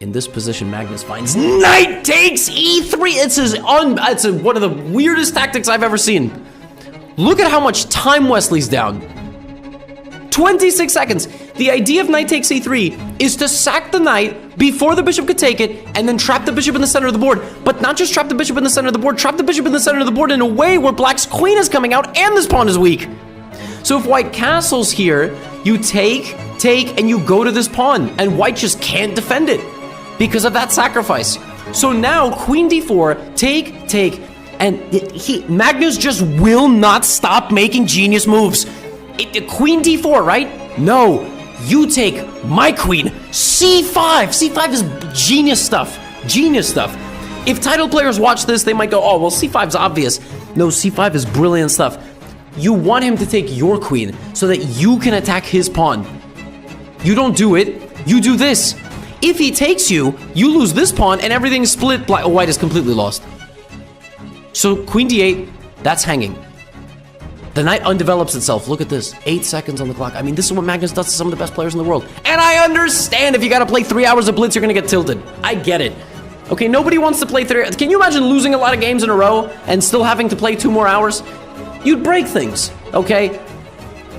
In this position, Magnus finds knight takes e3. It's one of the weirdest tactics I've ever seen. Look at how much time Wesley's down. 26 seconds. The idea of knight takes e3 is to sack the knight before the bishop could take it and then trap the bishop in the center of the board. But not just trap the bishop in the center of the board, trap the bishop in the center of the board in a way where black's queen is coming out and this pawn is weak. So if white castles here, you take, and you go to this pawn, and white just can't defend it because of that sacrifice. So now queen d4, take, and Magnus just will not stop making genius moves. Queen d4, right? No, you take my queen, c5. c5 is genius stuff, If title players watch this, they might go, oh, well, c5's obvious. No, c5 is brilliant stuff. You want him to take your queen so that you can attack his pawn. You don't do it, you do this. If he takes you, you lose this pawn and everything's split. White is completely lost. So queen d8, that's hanging. The knight undevelops itself. Look at this, 8 seconds on the clock. I mean, this is what Magnus does to some of the best players in the world. And I understand if you gotta play 3 hours of blitz, you're gonna get tilted. I get it. Okay, nobody wants to play 3. Can you imagine losing a lot of games in a row and still having to play 2 more hours? You'd break things, okay?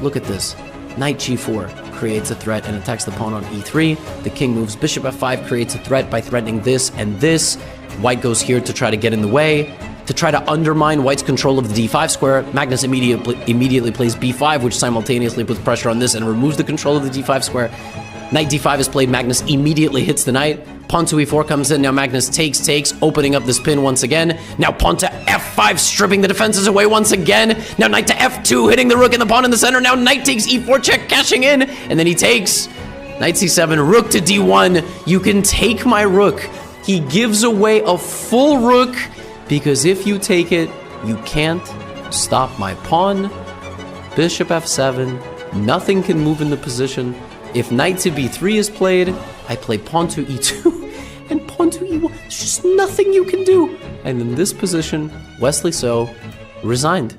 Look at this. Knight g4 creates a threat and attacks the pawn on e3. The king moves bishop f5, creates a threat by threatening this and this. White goes here to try to get in the way. To try to undermine white's control of the d5 square, Magnus immediately plays b5, which simultaneously puts pressure on this and removes the control of the d5 square. Knight d5 is played, Magnus immediately hits the knight. Pawn to e4 comes in, now Magnus takes, opening up this pin once again. Now pawn to f5, stripping the defenses away once again. Now knight to f2, hitting the rook and the pawn in the center. Now knight takes e4 check, cashing in, and then he takes. Knight c7, rook to d1. You can take my rook. He gives away a full rook, because if you take it, you can't stop my pawn. Bishop f7, nothing can move in the position. If knight to b3 is played, I play pawn to e2 and pawn to e1. There's just nothing you can do. And in this position, Wesley So resigned.